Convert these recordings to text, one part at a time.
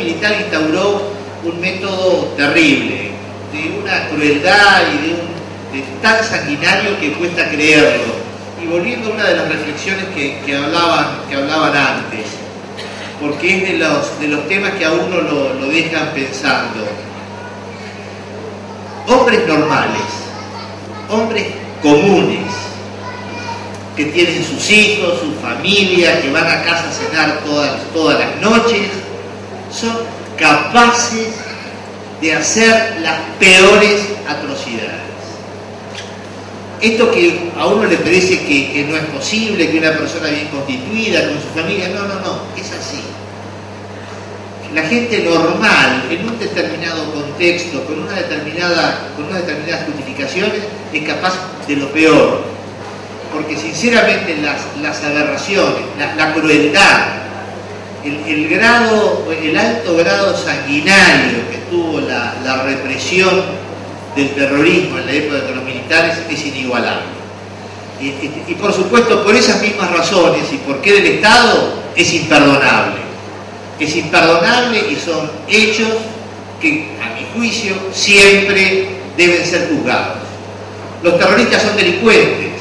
militar instauró un método terrible, de una crueldad y de tan sanguinario que cuesta creerlo. Y volviendo a una de las reflexiones que hablaban antes, porque es de los temas que a uno lo dejan pensando. Hombres normales, hombres comunes, que tienen sus hijos, su familia, que van a casa a cenar todas las noches, son capaces de hacer las peores atrocidades. Esto que a uno le parece que no es posible, que una persona bien constituida, con su familia, no, es así. La gente normal, en un determinado contexto, con unas determinadas justificaciones, es capaz de lo peor. Porque sinceramente las aberraciones, la crueldad, el alto grado sanguinario que tuvo la represión del terrorismo en la época de los militares es inigualable. Y por supuesto, por esas mismas razones y porque del Estado, es imperdonable. Es imperdonable y son hechos que, a mi juicio, siempre deben ser juzgados. Los terroristas son delincuentes,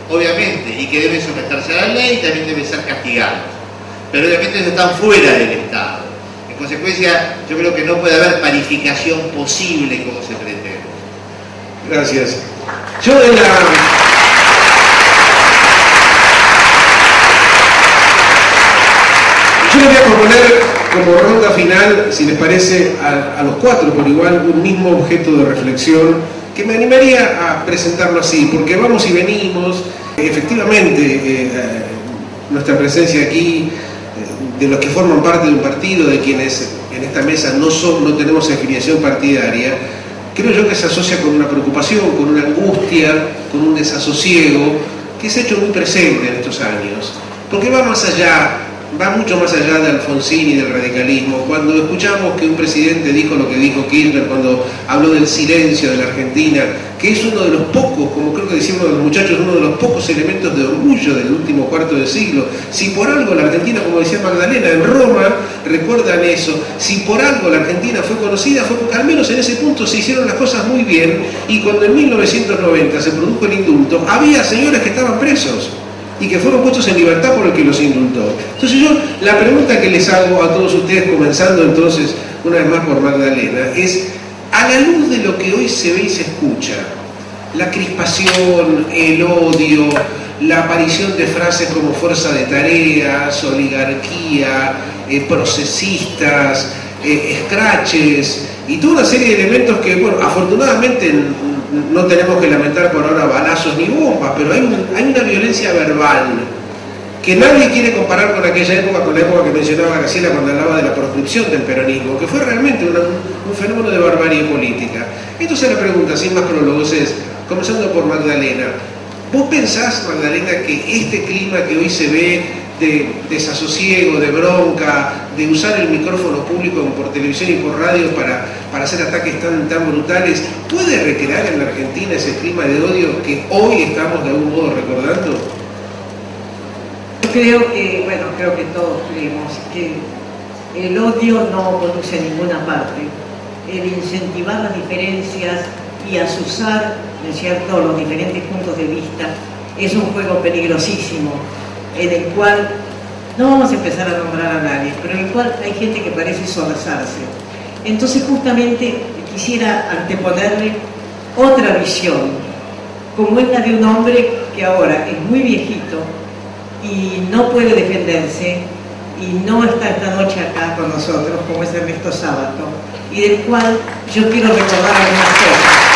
obviamente, y que deben someterse a la ley y también deben ser castigados. Pero obviamente ellos están fuera del Estado. En consecuencia, yo creo que no puede haber parificación posible como se pretende. Gracias. Yo le voy a proponer como ronda final, si les parece, a los cuatro por igual, un mismo objeto de reflexión que me animaría a presentarlo así, porque vamos y venimos. Efectivamente, nuestra presencia aquí, de los que forman parte de un partido, de quienes en esta mesa no tenemos afiliación partidaria, creo yo que se asocia con una preocupación, con una angustia, con un desasosiego que se ha hecho muy presente en estos años, porque va mucho más allá de Alfonsín y del radicalismo. Cuando escuchamos que un presidente dijo lo que dijo Kirchner, cuando habló del silencio de la Argentina, que es uno de los pocos, como creo que decimos los muchachos, uno de los pocos elementos de orgullo del último cuarto de siglo. Si por algo la Argentina, como decía Magdalena, en Roma, recuerdan eso, si por algo la Argentina fue conocida, fue porque al menos en ese punto se hicieron las cosas muy bien, y cuando en 1990 se produjo el indulto, había señores que estaban presos y que fueron puestos en libertad por el que los indultó. Entonces yo, la pregunta que les hago a todos ustedes, comenzando entonces una vez más por Magdalena, es: a la luz de lo que hoy se ve y se escucha, la crispación, el odio, la aparición de frases como fuerza de tareas, oligarquía, procesistas, escraches y toda una serie de elementos que, bueno, afortunadamente no tenemos que lamentar por ahora balazos ni bombas, pero hay una violencia verbal que nadie quiere comparar con aquella época, con la época que mencionaba Graciela cuando hablaba de la proscripción del peronismo, que fue realmente un fenómeno de barbarie política. Entonces la pregunta, sin más prólogos, es, comenzando por Magdalena, ¿vos pensás, Magdalena, que este clima que hoy se ve de desasosiego, de bronca, de usar el micrófono público por televisión y por radio para hacer ataques tan brutales, puede recrear en la Argentina ese clima de odio que hoy estamos de algún modo recordando? Creo que todos creemos que el odio no conduce a ninguna parte. El incentivar las diferencias y azuzar, ¿no es cierto?, los diferentes puntos de vista es un juego peligrosísimo, en el cual no vamos a empezar a nombrar a nadie, pero en el cual hay gente que parece sobrasarse. Entonces justamente quisiera anteponerle otra visión, como es la de un hombre que ahora es muy viejito y no puede defenderse y no está esta noche acá con nosotros, como es Ernesto Sábato, y del cual yo quiero recordar algunas cosas.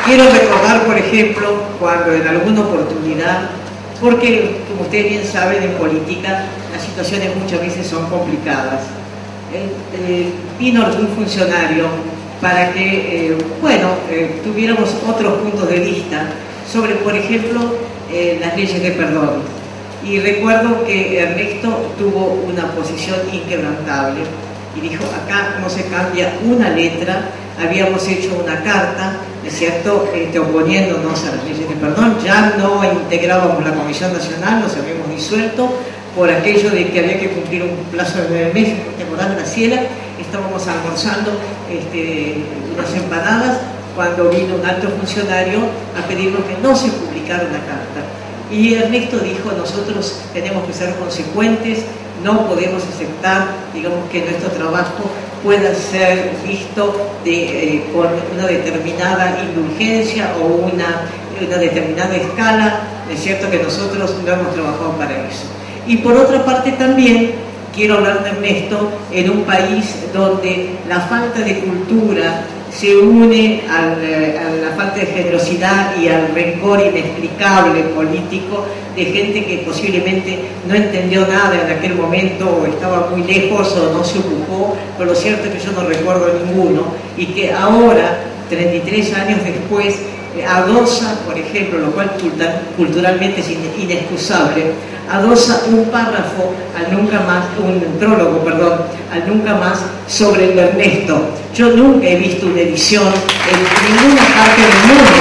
Quiero recordar, por ejemplo, cuando en alguna oportunidad, porque como ustedes bien saben, en política las situaciones muchas veces son complicadas, vino algún funcionario para que, tuviéramos otros puntos de vista sobre, por ejemplo, las leyes de perdón. Y recuerdo que Ernesto tuvo una posición inquebrantable y dijo: acá no se cambia una letra. Habíamos hecho una carta, ¿es cierto?, oponiéndonos a las leyes de perdón. Ya no integrábamos la Comisión Nacional, nos habíamos disuelto por aquello de que había que cumplir un plazo de 9 meses. ¿Te acordás, Graciela? Estábamos almorzando unas empanadas cuando vino un alto funcionario a pedirnos que no se publicara una carta. Y Ernesto dijo: nosotros tenemos que ser consecuentes, no podemos aceptar, digamos, que nuestro trabajo pueda ser visto con una determinada indulgencia o una determinada escala. Es cierto que nosotros no hemos trabajado para eso. Y por otra parte también quiero hablar de Ernesto en un país donde la falta de cultura se une a la falta de generosidad y al rencor inexplicable político de gente que posiblemente no entendió nada en aquel momento, o estaba muy lejos o no se ocupó, pero lo cierto es que yo no recuerdo ninguno, y que ahora, 33 años después, adosa, por ejemplo, lo cual culturalmente es inexcusable, adosa un párrafo un prólogo, al Nunca Más sobre el Ernesto. Yo nunca he visto una edición en ninguna parte del mundo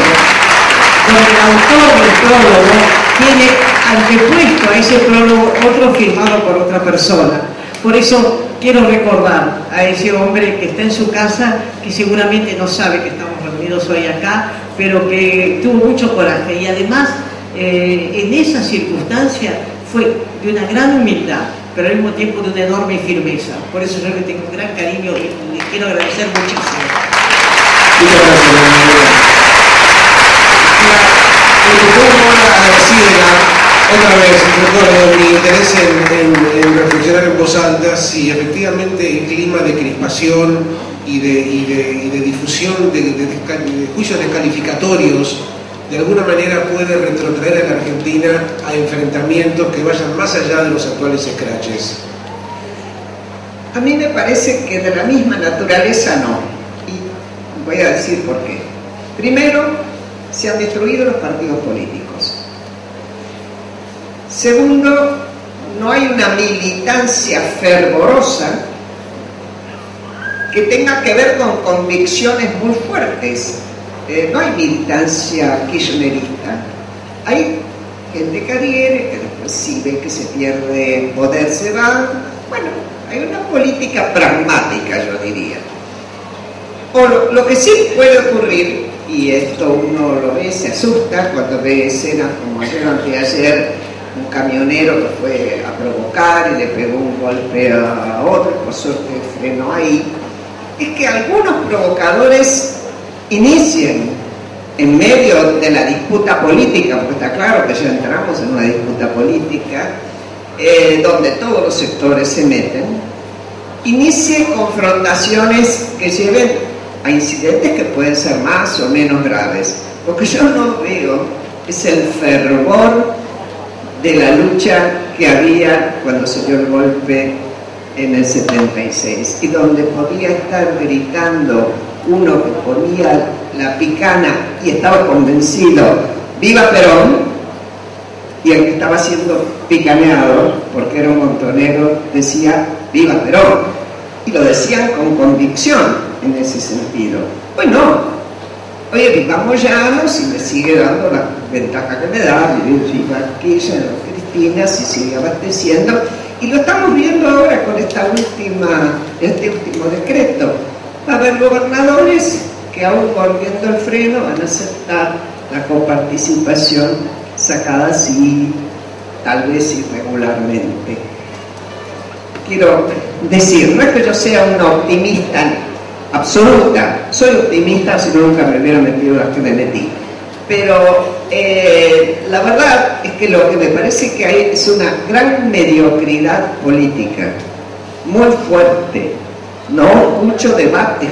donde el autor del prólogo tiene antepuesto a ese prólogo otro firmado por otra persona. Por eso quiero recordar a ese hombre que está en su casa, que seguramente no sabe que estamos reunidos hoy acá, pero que tuvo mucho coraje, y además en esa circunstancia fue de una gran humildad, pero al mismo tiempo de una enorme firmeza. Por eso yo le tengo un gran cariño y le quiero agradecer muchísimo. Muchas gracias. Otra vez recuerdo mi interés en reflexionar en voz alta si efectivamente el clima de crispación y de difusión de juicios descalificatorios de alguna manera puede retrotraer a la Argentina a enfrentamientos que vayan más allá de los actuales escraches. A mí me parece que de la misma naturaleza no, y voy a decir por qué. Primero, se han destruido los partidos políticos. Segundo, no hay una militancia fervorosa que tenga que ver con convicciones muy fuertes. No hay militancia kirchnerista. Hay gente que adhiere, que después si ve que se pierde poder se va. Bueno, hay una política pragmática, yo diría. O lo que sí puede ocurrir, y esto uno lo ve, se asusta cuando ve escenas como ayer o anteayer, un camionero que fue a provocar y le pegó un golpe a otro, por suerte frenó ahí, es que algunos provocadores inicien en medio de la disputa política, porque está claro que ya entramos en una disputa política donde todos los sectores se meten, inicien confrontaciones que lleven a incidentes que pueden ser más o menos graves. Lo que yo no veo es el fervor de la lucha que había cuando se dio el golpe en el 76, y donde podía estar gritando uno que ponía la picana y estaba convencido, ¡viva Perón!, y el que estaba siendo picaneado, porque era un montonero, decía, ¡viva Perón!, y lo decían con convicción en ese sentido. Pues no, oye, vivamos llanos y le sigue dando la ventaja que le da, viva Kirchner o Cristina, si sigue abasteciendo, y lo estamos viendo ahora con este último decreto. Va a haber gobernadores que, aún volviendo el freno, van a aceptar la coparticipación sacada así, tal vez irregularmente. Quiero decir, no es que yo sea una optimista absoluta, soy optimista si nunca me hubiera metido las que me metí, pero la verdad es que lo que me parece que hay es una gran mediocridad política, muy fuerte, no mucho debate